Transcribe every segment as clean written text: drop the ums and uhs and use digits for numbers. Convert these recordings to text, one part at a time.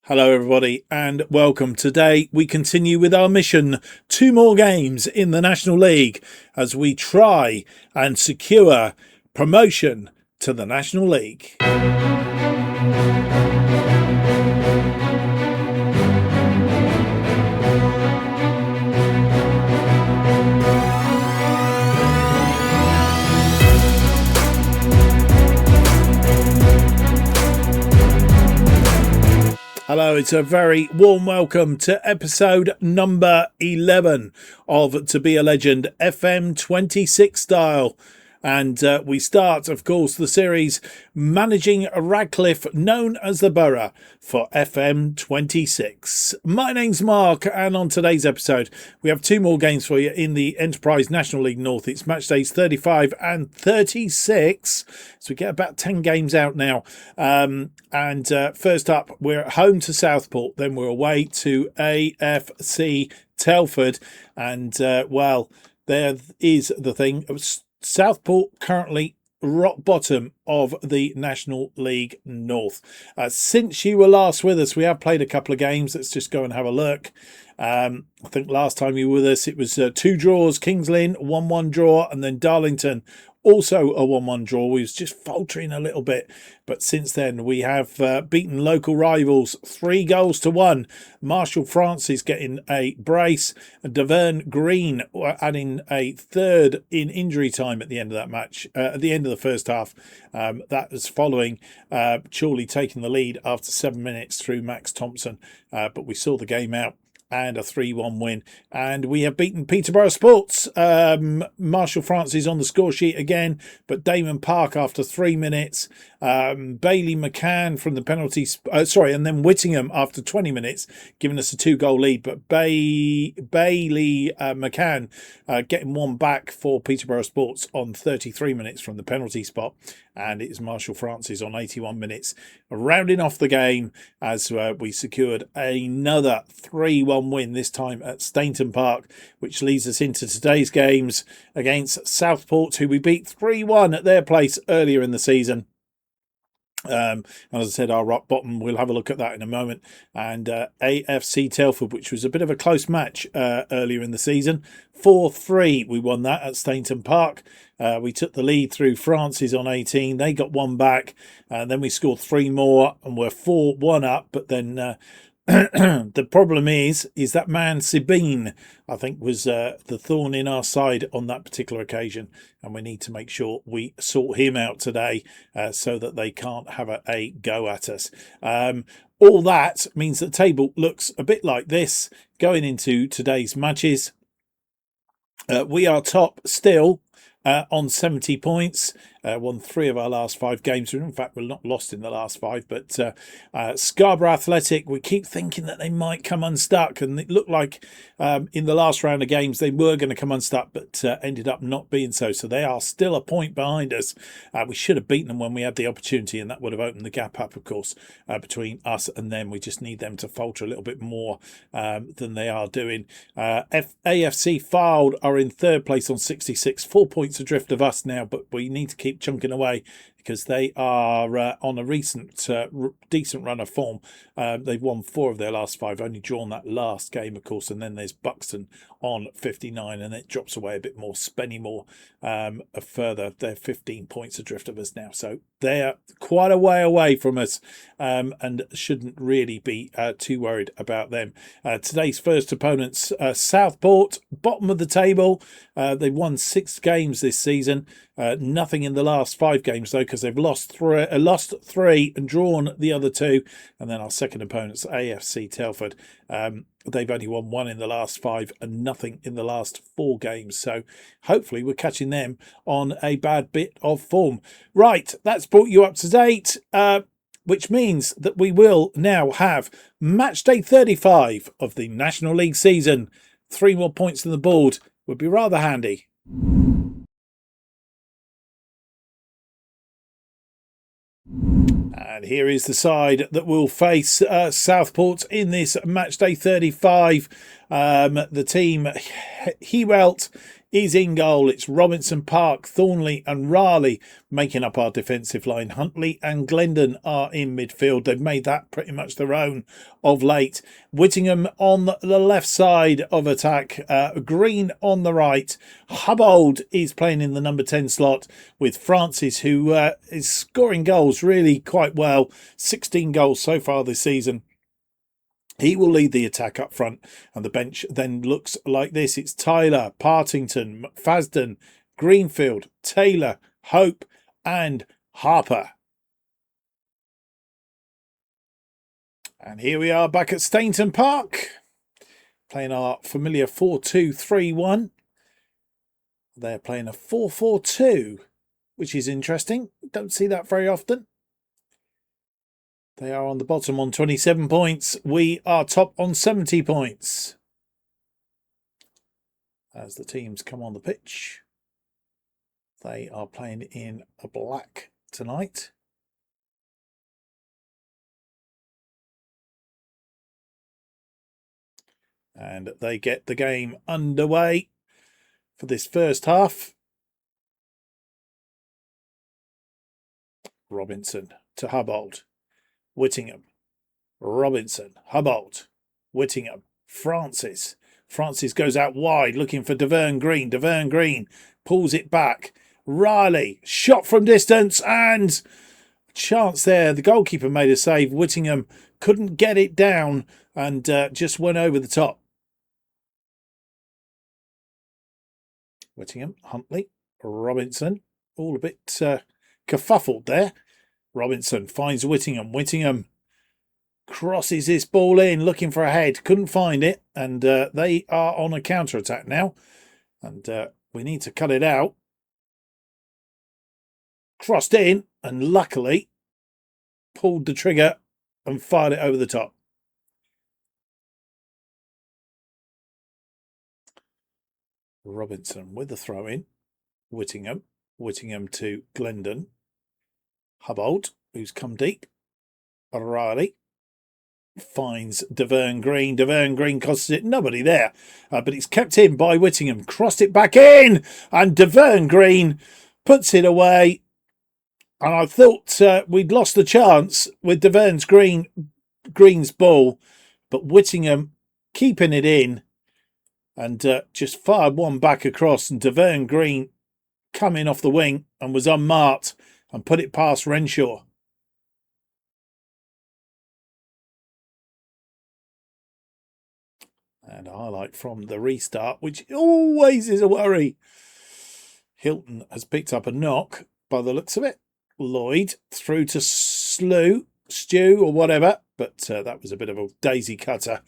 Hello everybody and welcome. Today we continue with our mission, 2 more games in the National League as we try and secure promotion to the National League. Hello, it's a very warm welcome to episode number 11 of To Be a Legend FM 26 style. And we start, of course, the series managing Radcliffe, known as the Borough, for FM 26. My name's Mark, and on today's episode, we have 2 more games for you in the Enterprise National League North. It's match days 35 and 36, so we get about 10 games out now. First up, we're at home to Southport, then we're away to AFC Telford. And, there is the thing. Southport currently rock bottom of the National League North. Since you were last with us, we have played a couple of games. Let's just go and have a look. I think last time you were with us, it was 2 draws. Kings Lynn, 1-1 draw, and then Darlington, also a 1-1 draw. We was just faltering a little bit, but since then we have beaten local rivals 3-1. Marshall Francis getting a brace, Deverne Green adding a third in injury time at the end of that match, at the end of the first half. That was following Chorley taking the lead after 7 minutes through Max Thompson, but we saw the game out and a 3-1 win. And we have beaten Peterborough Sports. Marshall Francis on the score sheet again, but Damon Park after 3 minutes. Bailey McCann from the penalty, and then Whittingham after 20 minutes, giving us a 2-goal lead. But Bailey McCann getting one back for Peterborough Sports on 33 minutes from the penalty spot. And it's Marshall Francis on 81 minutes, rounding off the game as we secured another 3-1 win, this time at Stainton Park, which leads us into today's games against Southport, who we beat 3-1 at their place earlier in the season. As I said, our rock bottom, we'll have a look at that in a moment. And AFC Telford, which was a bit of a close match earlier in the season. 4-3, we won that at Stainton Park. We took the lead through Francis on 18. They got one back, and then we scored 3 more, and we're 4-1 up. But then the problem is that man Sabine, I think, was the thorn in our side on that particular occasion, and we need to make sure we sort him out today so that they can't have a go at us. All that means the table looks a bit like this going into today's matches. We are top still on 70 points. Won 3 of our last 5 games. In fact, we're not lost in the last 5. But Scarborough Athletic, we keep thinking that they might come unstuck. And it looked like in the last round of games they were going to come unstuck, but ended up not being so. So they are still a point behind us. We should have beaten them when we had the opportunity, and that would have opened the gap up, of course, between us and them. We just need them to falter a little bit more than they are doing. AFC Fylde are in 3rd place on 66, 4 points adrift of us now, but we need to keep chunking away because they are on a recent decent run of form. They've won 4 of their last 5, only drawn that last game, of course, and then there's Buxton on 59, and it drops away a bit more. Spennymoor further, they're 15 points adrift of us now, so they're quite a way away from us, and shouldn't really be too worried about them. Today's first opponents, Southport, bottom of the table. They've won 6 games this season, nothing in the last 5 games though, because they've lost 3 and drawn the other 2. And then our second opponents, AFC Telford, they've only won 1 in the last 5 and nothing in the last 4 games. So hopefully we're catching them on a bad bit of form. Right, that's brought you up to date, which means that we will now have match day 35 of the National League season. 3 more points on the board would be rather handy. And here is the side that will face Southport in this match day 35. The team Hewelt is in goal. It's Robinson, Park, Thornley and Raleigh making up our defensive line. Huntley and Glendon are in midfield. They've made that pretty much their own of late. Whittingham on the left side of attack. Green on the right. Hubbold is playing in the number 10 slot with Francis, who is scoring goals really quite well. 16 goals so far this season. He will lead the attack up front, and the bench then looks like this. It's Tyler, Partington, McFadden, Greenfield, Taylor, Hope and Harper. And here we are back at Stainton Park, playing our familiar 4-2-3-1. They're playing a 4-4-2, which is interesting. Don't see that very often. They are on the bottom on 27 points. We are top on 70 points. As the teams come on the pitch, they are playing in a black tonight. And they get the game underway for this first half. Robinson to Hubbold. Whittingham, Robinson, Hubbold, Whittingham, Francis. Francis goes out wide looking for Deverne Green. Deverne Green pulls it back. Riley, shot from distance and chance there. The goalkeeper made a save. Whittingham couldn't get it down and just went over the top. Whittingham, Huntley, Robinson, all a bit kerfuffled there. Robinson finds Whittingham. Whittingham crosses this ball in, looking for a head. Couldn't find it. And they are on a counter-attack now. And we need to cut it out. Crossed in and luckily pulled the trigger and fired it over the top. Robinson with the throw-in. Whittingham. Whittingham to Glendon. Hubbold, who's come deep. Riley finds Deverne Green. Deverne Green costs it. Nobody there. But it's kept in by Whittingham. Crossed it back in. And Deverne Green puts it away. And I thought we'd lost the chance with Green's ball. But Whittingham keeping it in. And just fired one back across. And Deverne Green coming off the wing and was unmarked. And put it past Renshaw. And a highlight from the restart, which always is a worry. Hilton has picked up a knock by the looks of it. Lloyd through to Stew or whatever. But that was a bit of a daisy cutter.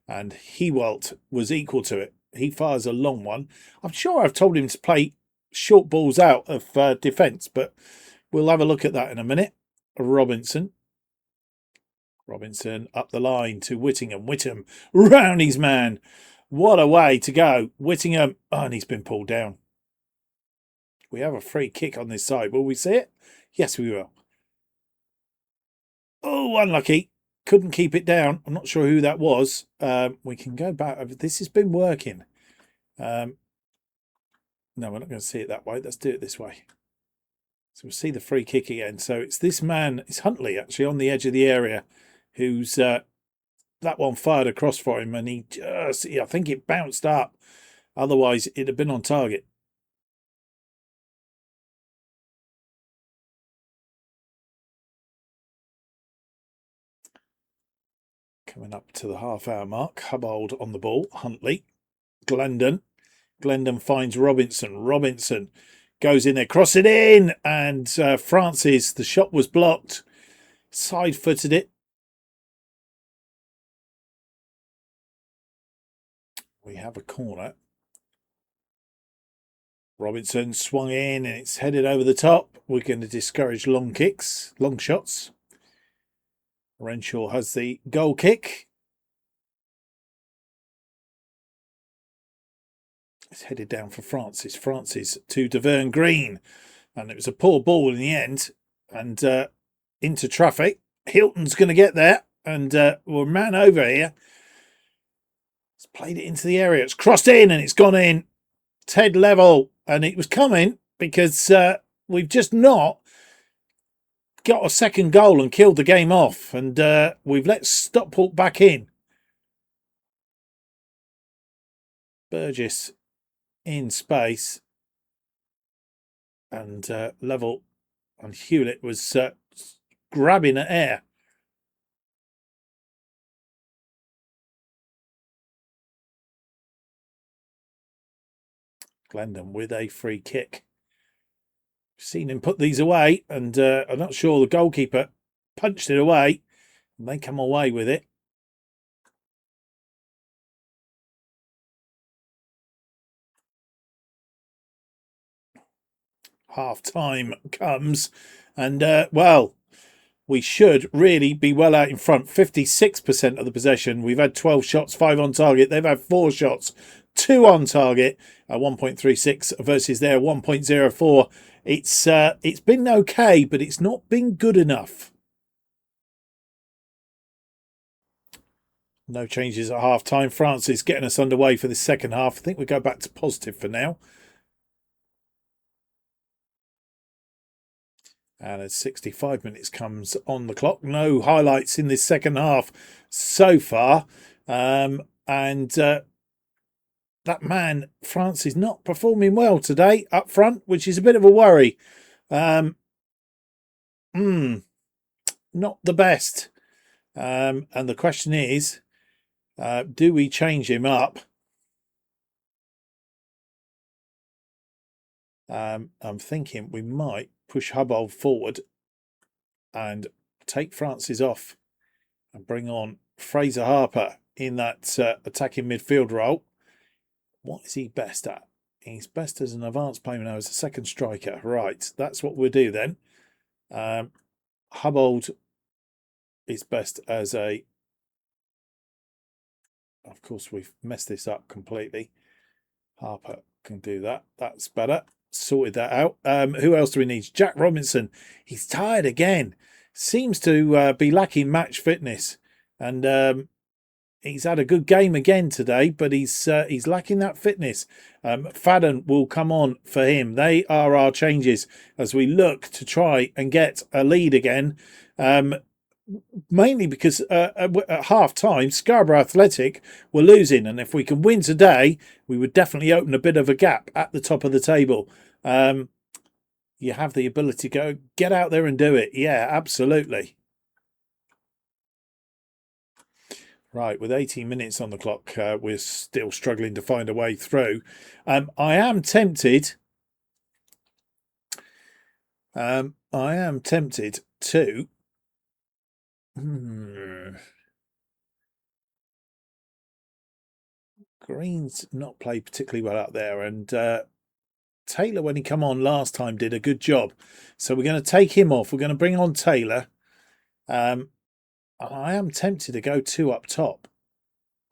And Hewalt was equal to it. He fires a long one. I'm sure I've told him to play short balls out of defence, but we'll have a look at that in a minute. Robinson up the line to Whittingham. Whittingham round his man. What a way to go. Whittingham. Oh, and he's been pulled down. We have a free kick on this side. Will we see it? Yes, we will. Oh, unlucky. Couldn't keep it down. I'm not sure who that was. We can go back. This has been working. No, we're not going to see it that way. Let's do it this way. So we'll see the free kick again. So it's this man, it's Huntley actually on the edge of the area, who's that one fired across for him, and he just, I think it bounced up. Otherwise, it'd have been on target. Coming up to the half-hour mark, Hubbold on the ball. Huntley, Glendon. Glendon finds Robinson. Robinson goes in there, cross it in, and Francis, the shot was blocked, side-footed it. We have a corner. Robinson swung in, and it's headed over the top. We're going to discourage long kicks, long shots. Renshaw has the goal kick. It's headed down for Francis. Francis to Deverne Green. And it was a poor ball in the end. And into traffic. Hilton's going to get there. And we're man over here. It's played it into the area. It's crossed in and it's gone in. Ted level, and it was coming because we've just not got a second goal and killed the game off, and we've let Stockport back in. Burgess in space, and level, and Hewlett was grabbing at air. Glendon with a free kick. Seen him put these away, and I'm not sure the goalkeeper punched it away, and they come away with it. Half time comes, and well, we should really be well out in front. 56% of the possession. We've had 12 shots, 5 on target. They've had 4 shots, 2 on target. 1.36 versus their 1.04. It's been okay, but it's not been good enough. No changes at half time. France is getting us underway for the second half. I think we go back to positive for now. And as 65 minutes comes on the clock, no highlights in this second half so far. That man, France, is not performing well today up front, which is a bit of a worry. Not the best. And the question is, do we change him up? I'm thinking we might push Hubble forward and take Francis off and bring on Fraser Harper in that attacking midfield role. What is he best at? He's best as an advanced player now as a second striker. Right, that's what we'll do then. Hubbold is best as a... Of course, we've messed this up completely. Harper can do that. That's better. Sorted that out. Who else do we need? Jack Robinson. He's tired again. Seems to be lacking match fitness. And he's had a good game again today, but he's lacking that fitness. Fadden will come on for him. They are our changes as we look to try and get a lead again. Mainly because at half time, Scarborough Athletic were losing, and if we can win today, we would definitely open a bit of a gap at the top of the table. You have the ability to go get out there and do it. Yeah, absolutely. Right, with 18 minutes on the clock, we're still struggling to find a way through. I am tempted. To. Green's not played particularly well out there, and Taylor, when he come on last time, did a good job. So we're going to take him off. We're going to bring on Taylor. I am tempted to go 2 up top.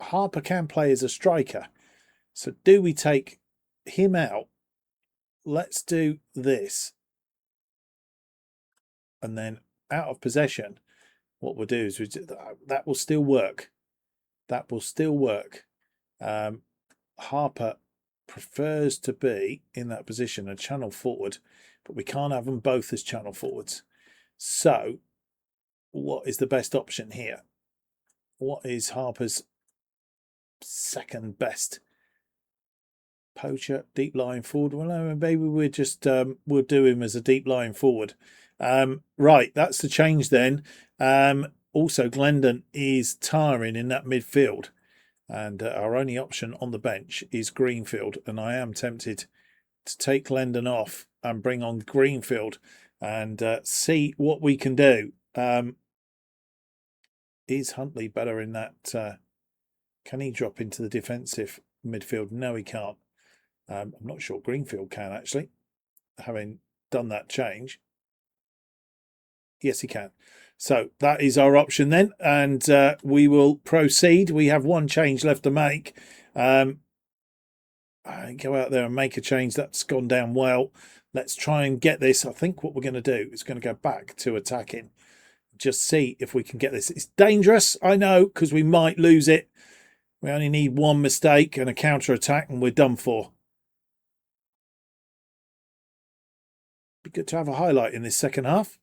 Harper can play as a striker. So do we take him out? Let's do this. And then out of possession, what we'll do is that will still work. That will still work. Harper prefers to be in that position, a channel forward, but we can't have them both as channel forwards. So what is the best option here? What is Harper's second best? Poacher, deep lying forward. Well, maybe we're just we'll do him as a deep lying forward. Right, that's the change then. Also, Glendon is tiring in that midfield, and our only option on the bench is Greenfield, and I am tempted to take Glendon off and bring on Greenfield and see what we can do. Is Huntley better in that? Can he drop into the defensive midfield? No, he can't. I'm not sure Greenfield can, actually, having done that change. Yes, he can. So that is our option then, and we will proceed. We have one change left to make. Go out there and make a change. That's gone down well. Let's try and get this. I think what we're going to do is going to go back to attacking. Just see if we can get this. It's dangerous, I know, because we might lose it. We only need one mistake and a counter-attack, and we're done for. Be good to have a highlight in this second half.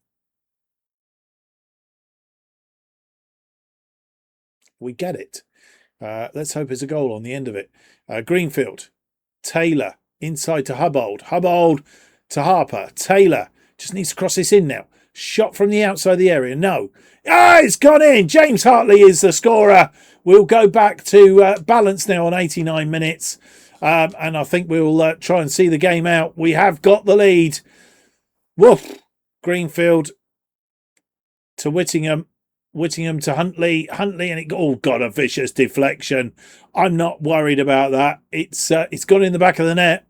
We get it. Let's hope there's a goal on the end of it. Greenfield, Taylor, inside to Hubbold. Hubbold to Harper. Taylor just needs to cross this in now. Shot from the outside of the area. No. Ah, it's gone in. James Hartley is the scorer. We'll go back to balance now on 89 minutes. And I think we'll try and see the game out. We have got the lead. Woof. Greenfield to Whittingham. Whittingham to Huntley. Huntley, and it got a vicious deflection. I'm not worried about that. It's gone in the back of the net.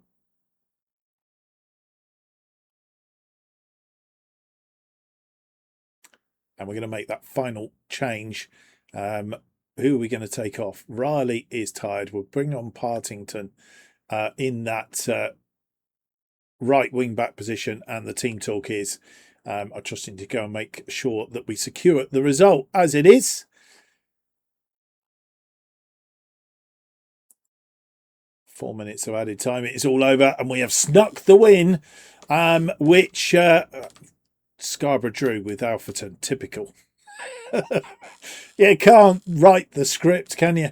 And we're going to make that final change. Who are we going to take off? Riley is tired. We'll bring on Partington in that right wing back position, and the team talk is I'm trusting to go and make sure that we secure the result as it is. Four minutes of added time. It is all over, and we have snuck the win, which Scarborough drew with Alfreton. Typical. You can't write the script, can you?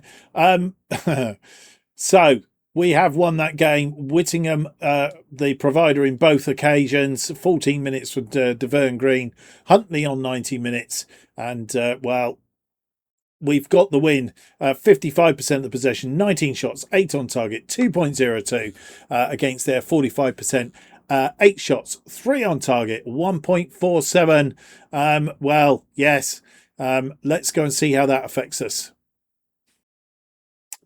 So we have won that game. Whittingham, the provider in both occasions. 14 minutes for Deverne Green. Huntley on 90 minutes. And, well, we've got the win. 55% of the possession, 19 shots, 8 on target, 2.02 against their 45%. 8 shots, 3 on target, 1.47. Well, yes. Let's go and see how that affects us.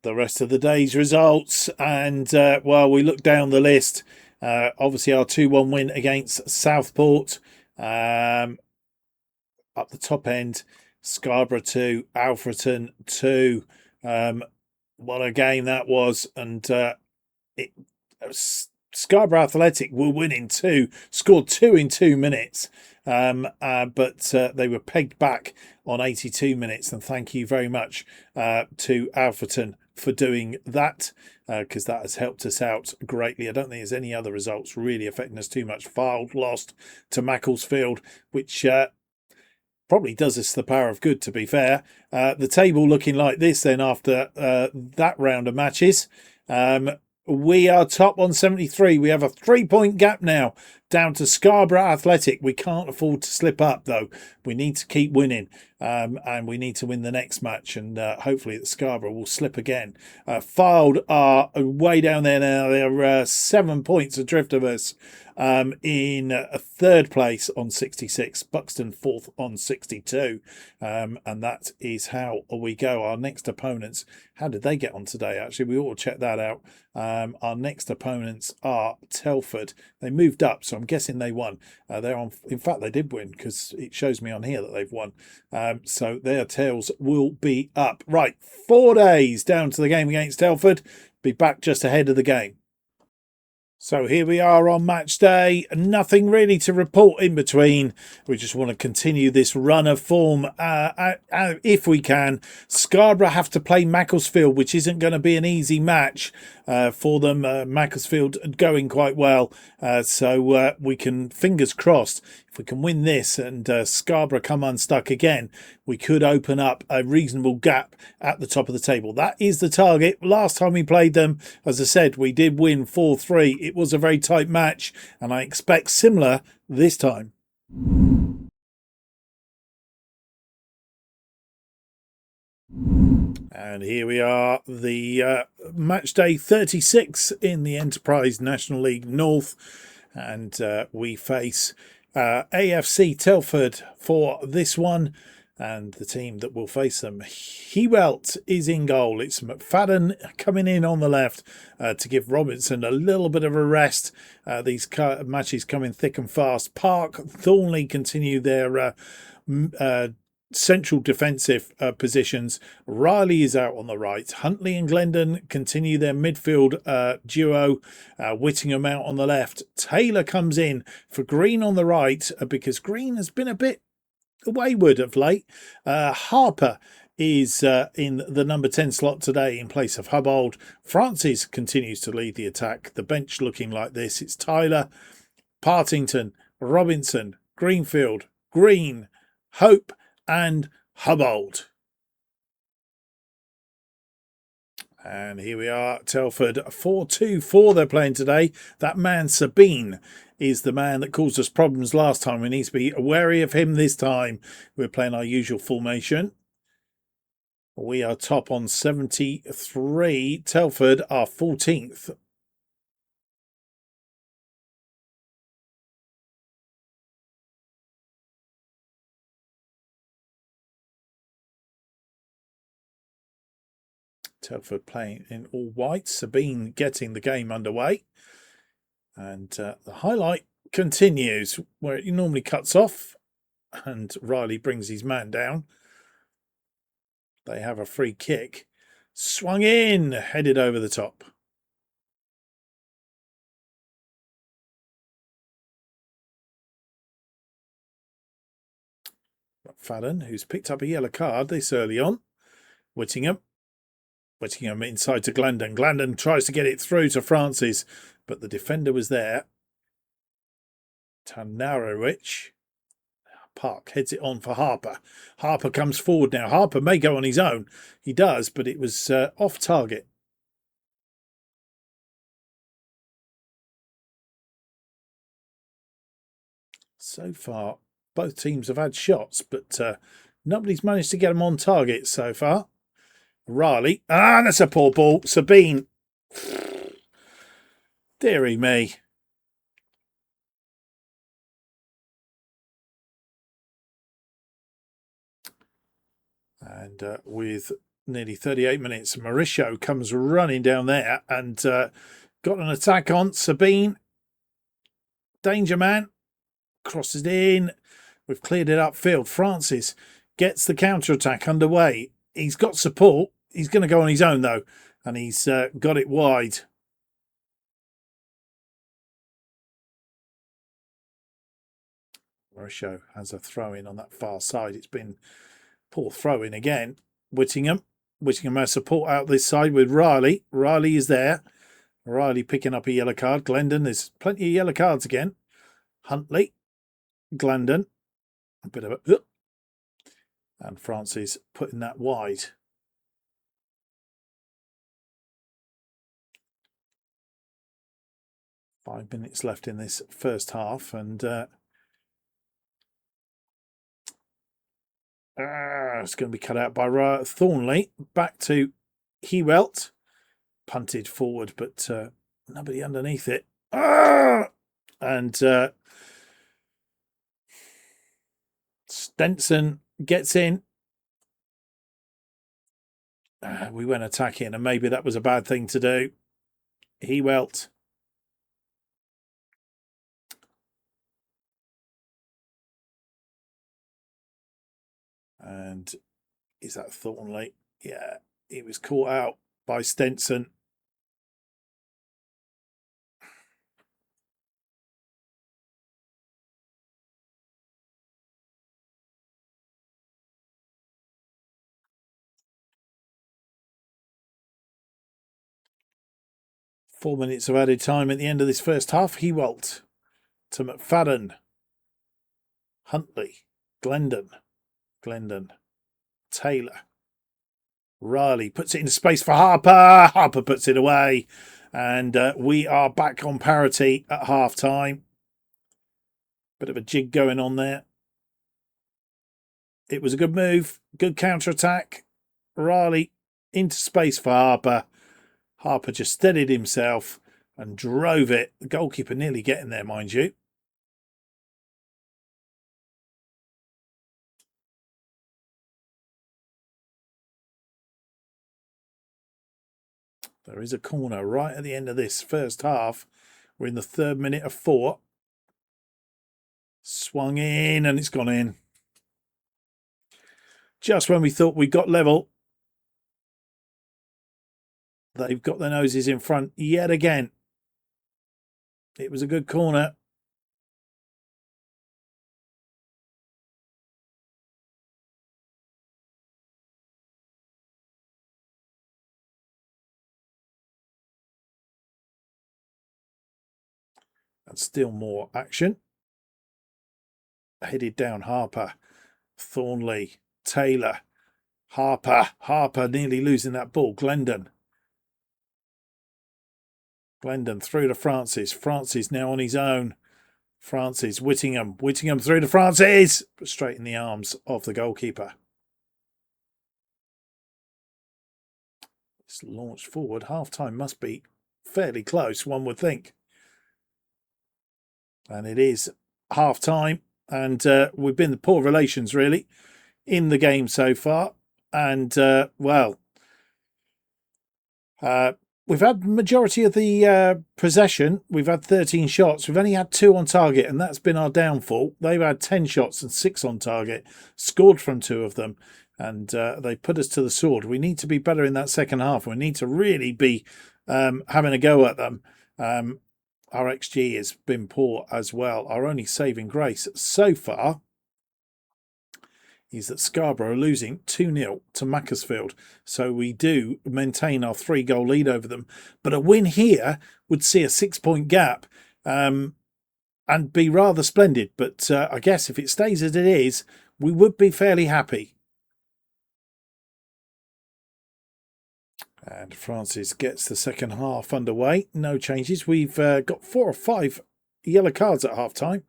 The rest of the day's results, and well, we look down the list. Obviously, our 2-1 win against Southport. Up the top end, Scarborough 2, Alfreton 2. What a game that was, and Scarborough Athletic were winning 2, scored 2 in 2 minutes. But they were pegged back on 82 minutes, and thank you very much to Alfreton for doing that, because that has helped us out greatly. I don't think there's any other results really affecting us too much. Fylde lost to Macclesfield, which probably does us the power of good, to be fair. The table looking like this then after that round of matches. We are top on 73. We have a 3-point gap now down to Scarborough Athletic. We can't afford to slip up, though. We need to keep winning, and we need to win the next match, and hopefully the Scarborough will slip again. Fylde are way down there now. They're 7 points adrift of us in third place on 66. Buxton fourth on 62. And that is how we go. Our next opponents, how did they get on today? Actually, we ought to check that out. Our next opponents are Telford. They moved up, so I'm guessing they won. They're on. In fact, they did win, because it shows me on here that they've won. So their tails will be up. Right, 4 days down to the game against Telford. Be back just ahead of the game. So here we are on match day. Nothing really to report in between. We just want to continue this run of form if we can. Scarborough have to play Macclesfield, which isn't going to be an easy match for them. Macclesfield going quite well. So we can, fingers crossed, if we can win this and Scarborough come unstuck again, we could open up a reasonable gap at the top of the table. That is the target. Last time we played them, as I said, we did win 4-3. It was a very tight match, and I expect similar this time. And here we are, the match day 36 in the Enterprise National League North, and we face AFC Telford for this one, and the team that will face them, Hewelt is in goal. It's McFadden coming in on the left to give Robinson a little bit of a rest. These matches coming thick and fast. Park, Thornley continue their central defensive positions. Riley is out on the right. Huntley and Glendon continue their midfield duo. Whittingham out on the left. Taylor comes in for Green on the right because Green has been a bit wayward of late. Harper is in the number 10 slot today in place of Hubbold. Francis continues to lead the attack. The bench looking like this. It's Tyler, Partington, Robinson, Greenfield, Green, Hope and Hubbold. And here we are, Telford 4-2-4 they're playing today. That man Sabine is the man that caused us problems last time. We need to be wary of him this time. We're playing our usual formation. We are top on 73. Telford are 14th. Telford playing in all white. Sabine getting the game underway. And the highlight continues where it normally cuts off. And Riley brings his man down. They have a free kick. Swung in, headed over the top. Fadden, who's picked up a yellow card this early on. Whittingham inside to Glendon. Glendon tries to get it through to Francis, but the defender was there. Tanarowicz. Park heads it on for Harper. Harper comes forward now. Harper may go on his own. He does, but it was off target. So far, both teams have had shots, but nobody's managed to get them on target so far. Riley. That's a poor ball. Sabine. Deary me. And with nearly 38 minutes, Mauricio comes running down there and got an attack on. Sabine. Danger man. Crosses in. We've cleared it upfield. Francis gets the counter-attack underway. He's got support. He's going to go on his own, though. And he's got it wide. Mauricio has a throw-in on that far side. It's been poor throw-in again. Whittingham has support out this side with Riley. Riley is there. Riley picking up a yellow card. Glendon, there's plenty of yellow cards again. Huntley. Glendon. A bit of a... And Francis putting that wide. Five minutes left in this first half, and it's going to be cut out by Thornley. Back to Hewelt. Punted forward, but nobody underneath it. And Stenson gets in. We went attacking, and maybe that was a bad thing to do. Hewelt. And is that Thornley? Yeah, he was caught out by Stenson. Four minutes of added time at the end of this first half. Hewelt to McFadden. Huntley. Glendon. Taylor. Riley puts it into space for Harper. Harper puts it away. And we are back on parity at half time. Bit of a jig going on there. It was a good move. Good counter-attack. Riley into space for Harper. Harper just steadied himself and drove it. The goalkeeper nearly getting there, mind you. There is a corner right at the end of this first half. We're in the 3rd minute of 4. Swung in and it's gone in. Just when we thought we got level, they've got their noses in front yet again. It was a good corner. And still more action. headed down. Harper, Thornley, Taylor, Harper nearly losing that ball. Glendon through to Francis. Francis now on his own. Francis, Whittingham through to Francis, but straight in the arms of the goalkeeper. It's launched forward. Half time must be fairly close, one would think. And it is half time, and we've been the poor relations really in the game so far. And we've had the majority of the possession. We've had 13 shots. We've only had 2 on target, and that's been our downfall. They've had 10 shots and 6 on target, scored from 2 of them, and they put us to the sword. We need to be better in that second half. We need to really be having a go at them. Our XG has been poor as well. Our only saving grace so far is that Scarborough are losing 2-0 to Macclesfield. So we do maintain our 3-goal lead over them. But a win here would see a 6-point gap and be rather splendid. But I guess if it stays as it is, we would be fairly happy. And Francis gets the second half underway. No changes. We've got 4 or 5 yellow cards at half time.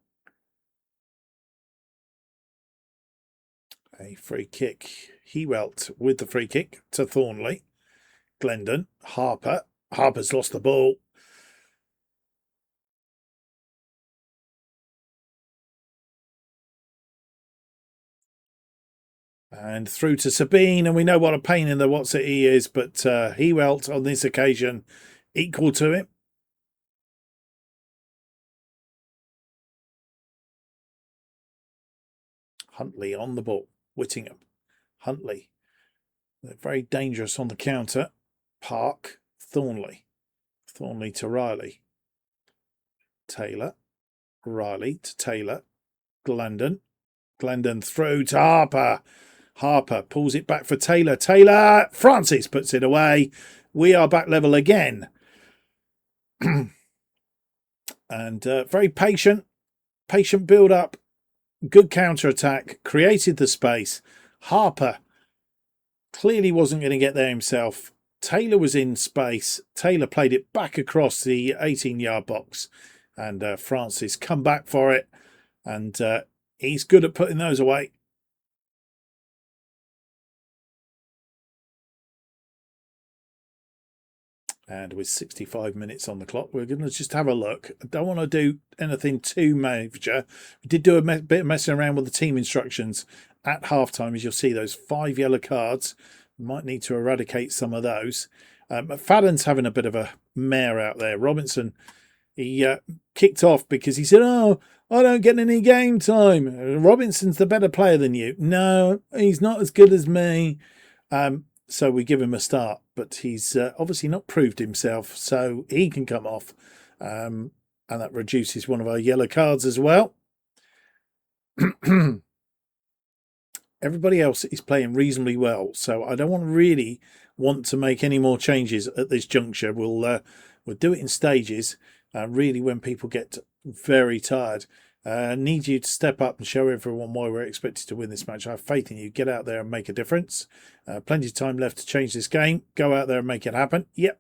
A free kick. Hewelt with the free kick to Thornley. Glendon. Harper's lost the ball. And through to Sabine, and we know what a pain in the what's-it he is, but Hewelt on this occasion equal to him. Huntley on the ball. Whittingham. Huntley. They're very dangerous on the counter. Park. Thornley. Thornley to Riley. Taylor. Riley to Taylor. Glendon through to Harper. Harper pulls it back for Taylor. Francis puts it away. We are back level again. And very patient build-up. Good counter-attack. Created the space. Harper clearly wasn't going to get there himself. Taylor was in space. Taylor played it back across the 18-yard box. And Francis come back for it. And he's good at putting those away. And with 65 minutes on the clock, we're going to just have a look. I don't want to do anything too major. We did do a bit of messing around with the team instructions at halftime. As you'll see, those 5 yellow cards. We might need to eradicate some of those. McFadden's having a bit of a mare out there. Robinson, he kicked off because he said, "Oh, I don't get any game time. Robinson's the better player than you." No, he's not as good as me. So we give him a start, but he's obviously not proved himself, so he can come off. And that reduces one of our yellow cards as well. Everybody else is playing reasonably well, so I don't really want to make any more changes at this juncture. We'll do it in stages, really when people get very tired. Need you to step up and show everyone why we're expected to win this match. I have faith in you. Get out there and make a difference. Plenty of time left to change this game. Go out there and make it happen. Yep.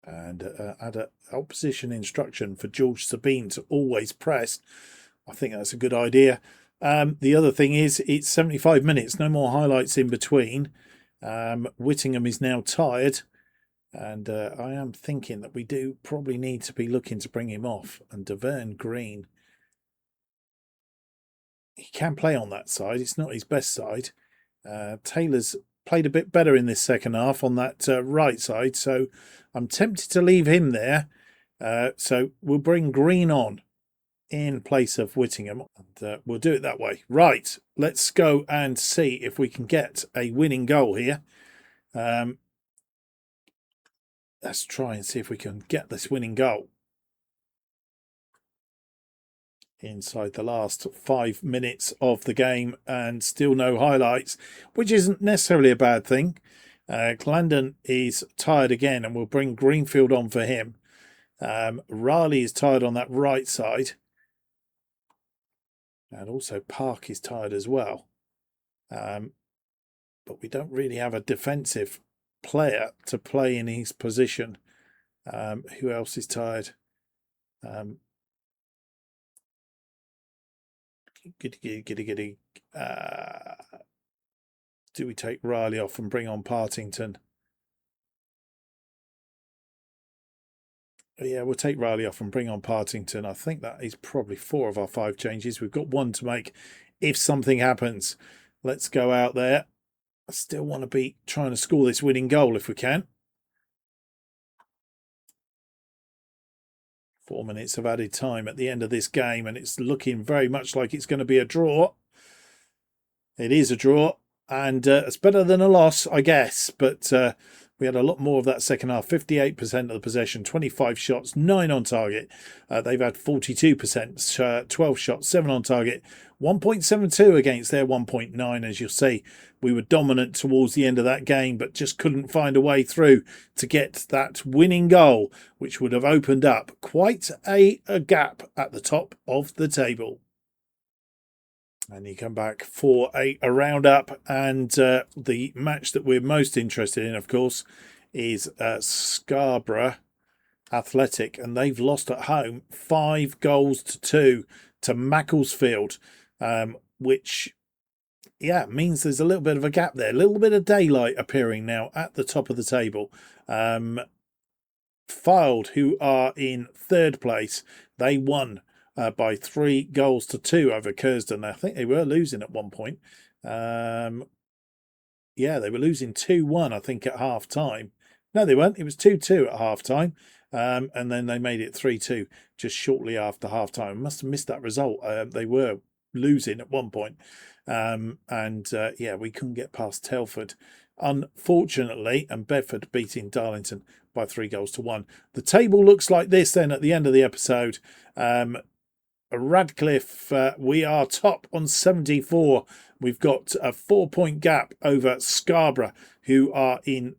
And add an opposition instruction for George Sabine to always press. I think that's a good idea. The other thing is it's 75 minutes. No more highlights in between. Whittingham is now tired. And I am thinking that we do probably need to be looking to bring him off. And Deverne Green, he can play on that side. It's not his best side. Taylor's played a bit better in this second half on that right side. So I'm tempted to leave him there. So we'll bring Green on in place of Whittingham. And we'll do it that way. Right, let's go and see if we can get a winning goal here. Let's try and see if we can get this winning goal inside the last 5 minutes of the game, and still no highlights, which isn't necessarily a bad thing. Glendon is tired again, and we'll bring Greenfield on for him. Riley is tired on that right side. And also Park is tired as well. But we don't really have a defensive player to play in his position. Who else is tired? Giddy. Do we take Riley off and bring on Partington? Yeah, we'll take Riley off and bring on Partington. I think that is probably 4 of our 5 changes. We've got 1 to make if something happens. Let's go out there. I still want to be trying to score this winning goal if we can. 4 minutes of added time at the end of this game, and it's looking very much like it's going to be a draw. It is a draw, and it's better than a loss, I guess, but we had a lot more of that second half. 58% of the possession, 25 shots, 9 on target. They've had 42%, 12 shots, 7 on target, 1.72 against their 1.9. As you'll see, we were dominant towards the end of that game, but just couldn't find a way through to get that winning goal, which would have opened up quite a gap at the top of the table. And you come back for a roundup, and the match that we're most interested in, of course, is Scarborough Athletic, and they've lost at home 5-2 to Macclesfield, which, yeah, means there's a little bit of a gap there, a little bit of daylight appearing now at the top of the table. Fylde, who are in 3rd place, they won by 3-2 over Curzon. I think they were losing at one point. Yeah, they were losing 2-1, I think, at half time. No, they weren't. It was 2-2 at half time. And then they made it 3-2 just shortly after half time. I must have missed that result. They were losing at one point. Yeah, we couldn't get past Telford, unfortunately, and Bedford beating Darlington by 3-1. The table looks like this then at the end of the episode. Radcliffe, we are top on 74. We've got a 4-point gap over Scarborough, who are in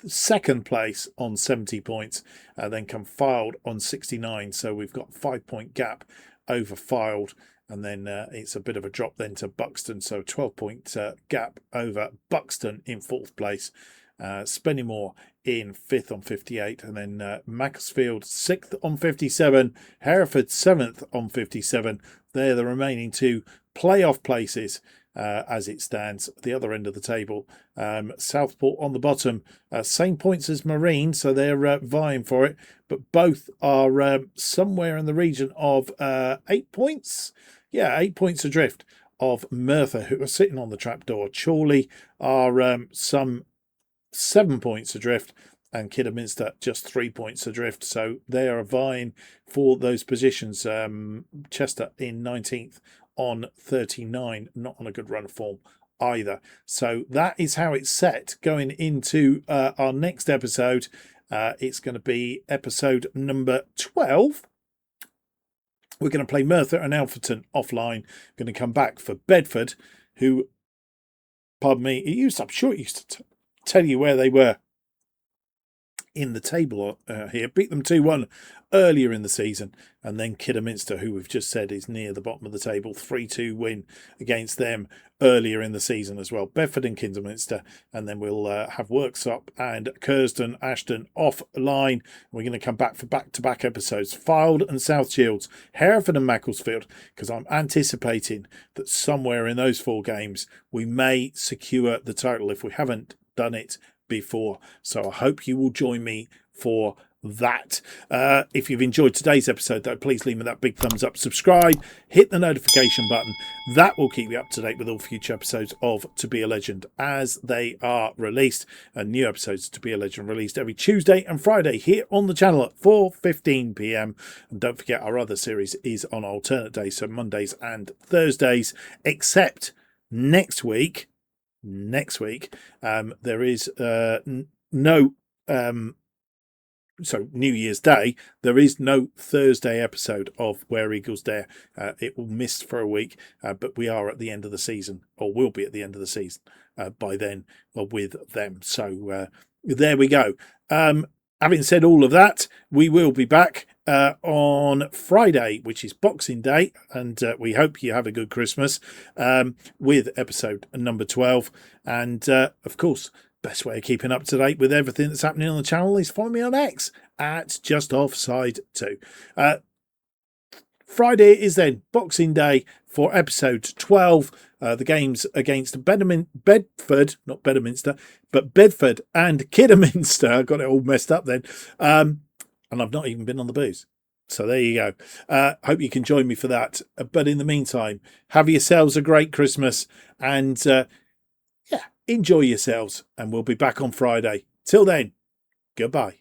2nd place on 70 points. Then come Fylde on 69. So we've got 5-point gap over Fylde. And then it's a bit of a drop then to Buxton. So 12-point gap over Buxton in 4th place. Spennymoor in 5th on 58, and then Macclesfield 6th on 57, Hereford 7th on 57. They're the remaining 2 playoff places as it stands at the other end of the table. Southport on the bottom, same points as Marine, so they're vying for it, but both are somewhere in the region of 8 points. Yeah, 8 points adrift of Merthyr, who are sitting on the trapdoor. Chorley are some 7 points adrift, and Kidderminster just 3 points adrift. So they are vying for those positions. Chester in 19th on 39, not on a good run of form either. So that is how it's set going into our next episode. It's going to be episode number 12. We're going to play Merthyr and Alfreton offline. Going to come back for Bedford, who, pardon me, I'm sure it used to tell you where they were in the table here. Beat them 2-1 earlier in the season, and then Kidderminster, who we've just said is near the bottom of the table, 3-2 win against them earlier in the season as well. Bedford and Kidderminster, and then we'll have Worksop and Curzon, Ashton offline. We're going to come back for back-to-back episodes. Fylde and South Shields, Hereford and Macclesfield, because I'm anticipating that somewhere in those 4 games we may secure the title if we haven't done it before. So I hope you will join me for that. If you've enjoyed today's episode, though, please leave me that big thumbs up, subscribe, hit the notification button. That will keep you up to date with all future episodes of To Be a Legend as they are released. And new episodes of To Be a Legend released every Tuesday and Friday here on the channel at 4:15 p.m. And don't forget, our other series is on alternate days, so Mondays and Thursdays, except next week there is no so New Year's Day, there is no Thursday episode of Where Eagles Dare. It will miss for a week, but we are at the end of the season, or will be at the end of the season by then with them. So there we go. having said all of that, we will be back on Friday, which is Boxing Day, and we hope you have a good Christmas with episode number 12. And of course, best way of keeping up to date with everything that's happening on the channel is follow me on X at JustOffside2. Friday is then Boxing Day for episode 12. The games against Bedford, not Bedminster, but Bedford and Kidderminster. I got it all messed up then. And I've not even been on the booze. So there you go. Hope you can join me for that. But in the meantime, have yourselves a great Christmas and enjoy yourselves. And we'll be back on Friday. Till then, goodbye.